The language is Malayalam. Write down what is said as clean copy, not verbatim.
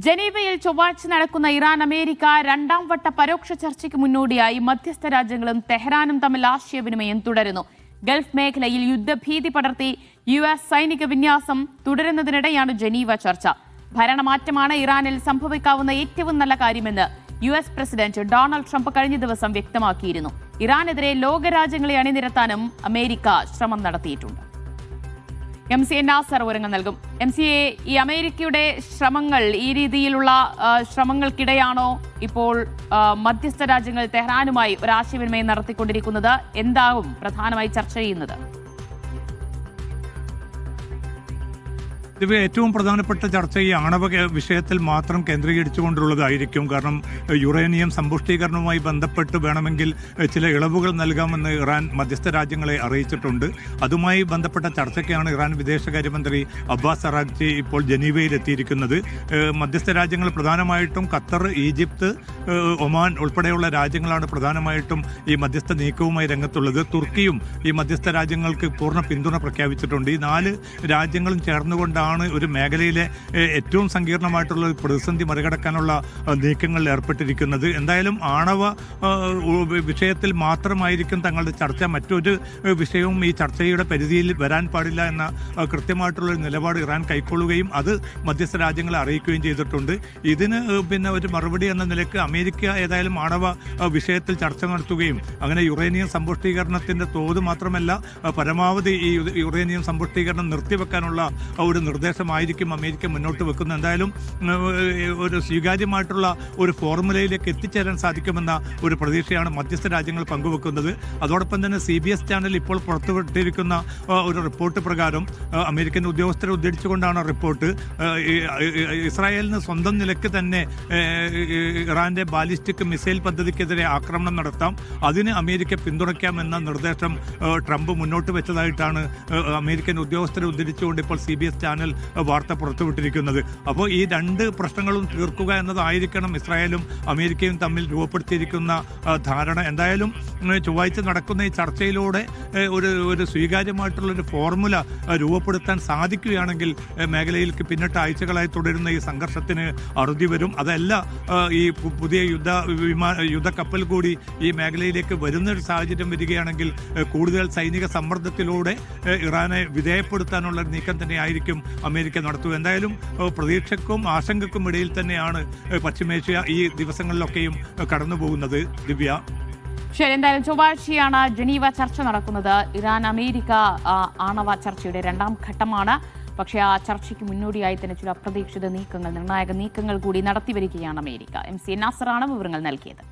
ജനീവയിൽ ചൊവ്വാഴ്ച നടക്കുന്ന ഇറാൻ അമേരിക്ക രണ്ടാം വട്ട പരോക്ഷ ചർച്ചയ്ക്ക് മുന്നോടിയായി മധ്യസ്ഥ രാജ്യങ്ങളും തെഹ്റാനും തമ്മിൽ ആശയവിനിമയം തുടരുന്നു. ഗൾഫ് മേഖലയിൽ യുദ്ധഭീതി പടർത്തി US സൈനിക വിന്യാസം തുടരുന്നതിനിടെയാണ് ജനീവ ചർച്ച. ഭരണമാറ്റമാണ് ഇറാനിൽ സംഭവിക്കാവുന്ന ഏറ്റവും നല്ല കാര്യമെന്ന് US പ്രസിഡന്റ് ഡൊണാൾഡ് ട്രംപ് കഴിഞ്ഞ ദിവസം വ്യക്തമാക്കിയിരുന്നു. ഇറാനെതിരെ ലോകരാജ്യങ്ങളെ അണിനിരത്താനും അമേരിക്ക ശ്രമം നടത്തിയിട്ടുണ്ട്. MCA നാസർ വിവരങ്ങൾ നൽകും. MCA, ഈ അമേരിക്കയുടെ ശ്രമങ്ങൾ ഈ രീതിയിലുള്ള ശ്രമങ്ങൾക്കിടെയാണോ ഇപ്പോൾ മധ്യസ്ഥ രാജ്യങ്ങൾ തെഹ്റാനുമായി ഒരു ആശയവിനിമയം നടത്തിക്കൊണ്ടിരിക്കുന്നത്? എന്താകും പ്രധാനമായി ചർച്ച ചെയ്യുന്നത്? ഇത് ഏറ്റവും പ്രധാനപ്പെട്ട ചർച്ച ഈ ആണവ വിഷയത്തിൽ മാത്രം കേന്ദ്രീകരിച്ചുകൊണ്ടുള്ളതായിരിക്കും. കാരണം യുറേനിയം സമ്പുഷ്ടീകരണവുമായി ബന്ധപ്പെട്ട് വേണമെങ്കിൽ ചില ഇളവുകൾ നൽകാമെന്ന് ഇറാൻ മധ്യസ്ഥ രാജ്യങ്ങളെ അറിയിച്ചിട്ടുണ്ട്. അതുമായി ബന്ധപ്പെട്ട ചർച്ചയ്ക്കാണ് ഇറാൻ വിദേശകാര്യമന്ത്രി അബ്ബാസ് അറാഗ്ചി ഇപ്പോൾ ജനീവയിൽ എത്തിയിരിക്കുന്നത്. മധ്യസ്ഥ രാജ്യങ്ങൾ പ്രധാനമായിട്ടും ഖത്തർ, ഈജിപ്ത്, ഒമാൻ ഉൾപ്പെടെയുള്ള രാജ്യങ്ങളാണ് പ്രധാനമായിട്ടും ഈ മധ്യസ്ഥ നീക്കവുമായി രംഗത്തുള്ളത്. തുർക്കിയും ഈ മധ്യസ്ഥ രാജ്യങ്ങൾക്ക് പൂർണ്ണ പിന്തുണ പ്രഖ്യാപിച്ചിട്ടുണ്ട്. ഈ 4 രാജ്യങ്ങളും ചേർന്നുകൊണ്ടാണ് ഒരു മേഖലയിലെ ഏറ്റവും സങ്കീർണമായിട്ടുള്ള പ്രതിസന്ധി മറികടക്കാനുള്ള നീക്കങ്ങളിൽ ഏർപ്പെട്ടിരിക്കുന്നത്. എന്തായാലും ആണവ വിഷയത്തിൽ മാത്രമായിരിക്കും തങ്ങളുടെ ചർച്ച. മറ്റൊരു വിഷയവും ഈ ചർച്ചയുടെ പരിധിയിൽ വരാൻ പാടില്ല എന്ന കൃത്യമായിട്ടുള്ളൊരു നിലപാട് ഇറാൻ കൈക്കൊള്ളുകയും അത് മധ്യസ്ഥ രാജ്യങ്ങളെ അറിയിക്കുകയും ചെയ്തിട്ടുണ്ട്. ഇതിന് ഒരു മറുപടി എന്ന നിലയ്ക്ക് അമേരിക്ക ഏതായാലും ആണവ വിഷയത്തിൽ ചർച്ച നടത്തുകയും അങ്ങനെ യുറേനിയം സമ്പുഷ്ടീകരണത്തിന്റെ തോത് മാത്രമല്ല പരമാവധി ഈ യുറേനിയം സമ്പുഷ്ടീകരണം നിർത്തിവെക്കാനുള്ള ഒരു നിർദ്ദേശമായിരിക്കും അമേരിക്ക മുന്നോട്ട് വെക്കുന്നത്. എന്തായാലും ഒരു സ്വീകാര്യമായിട്ടുള്ള ഒരു ഫോർമുലയിലേക്ക് എത്തിച്ചേരാൻ സാധിക്കുമെന്ന ഒരു പ്രതീക്ഷയാണ് മധ്യസ്ഥ രാജ്യങ്ങൾ പങ്കുവെക്കുന്നത്. അതോടൊപ്പം തന്നെ CBS ചാനൽ ഇപ്പോൾ പുറത്തുവിട്ടിരിക്കുന്ന ഒരു റിപ്പോർട്ട് പ്രകാരം അമേരിക്കൻ ഉദ്യോഗസ്ഥരെ ഉദ്ധരിച്ചുകൊണ്ടാണ് റിപ്പോർട്ട്. ഇസ്രായേലിന് സ്വന്തം നിലയ്ക്ക് തന്നെ ഇറാന്റെ ബാലിസ്റ്റിക് മിസൈൽ പദ്ധതിക്കെതിരെ ആക്രമണം നടത്താം, അതിന് അമേരിക്ക പിന്തുണയ്ക്കാമെന്ന നിർദ്ദേശം ട്രംപ് മുന്നോട്ട് വെച്ചതായിട്ടാണ് അമേരിക്കൻ ഉദ്യോഗസ്ഥരെ ഉദ്ധരിച്ചുകൊണ്ട് ഇപ്പോൾ CBS ചാനൽ വാർത്ത പുറത്തുവിട്ടിരിക്കുന്നത്. അപ്പോൾ ഈ 2 പ്രശ്നങ്ങളും തീർക്കുക എന്നതായിരിക്കണം ഇസ്രായേലും അമേരിക്കയും തമ്മിൽ രൂപപ്പെടുത്തിയിരിക്കുന്ന ധാരണ. എന്തായാലും ചൊവ്വാഴ്ച നടക്കുന്ന ഈ ചർച്ചയിലൂടെ ഒരു സ്വീകാര്യമായിട്ടുള്ളൊരു ഫോർമുല രൂപപ്പെടുത്താൻ സാധിക്കുകയാണെങ്കിൽ മേഖലയിൽ പിന്നിട്ട ആഴ്ചകളായി തുടരുന്ന ഈ സംഘർഷത്തിന് അറുതി വരും. അതല്ല ഈ പുതിയ യുദ്ധക്കപ്പൽ കൂടി ഈ മേഖലയിലേക്ക് വരുന്നൊരു സാഹചര്യം വരികയാണെങ്കിൽ കൂടുതൽ സൈനിക സമ്മർദ്ദത്തിലൂടെ ഇറാനെ വിധേയപ്പെടുത്താനുള്ള നീക്കം തന്നെയായിരിക്കും അമേരിക്ക നടത്തുക. എന്തായാലും പ്രതീക്ഷയ്ക്കും ആശങ്കയ്ക്കും ഇടയിൽ തന്നെയാണ് പശ്ചിമേഷ്യ ഈ ദിവസങ്ങളിലൊക്കെയും കടന്നു പോകുന്നത്. ദിവ്യ, ശരി. എന്തായാലും ചൊവ്വാഴ്ചയാണ് ജനീവ ചർച്ച നടക്കുന്നത്. ഇറാൻ അമേരിക്ക ആണവ ചർച്ചയുടെ 2ാം ഘട്ടമാണ്. പക്ഷേ ആ ചർച്ചയ്ക്ക് മുന്നോടിയായി തന്നെ ചില അപ്രതീക്ഷിത നീക്കങ്ങൾ, നിർണായക നീക്കങ്ങൾ കൂടി നടത്തിവരികയാണ് അമേരിക്ക. MCA നാസറാണ് വിവരങ്ങൾ നൽകിയത്.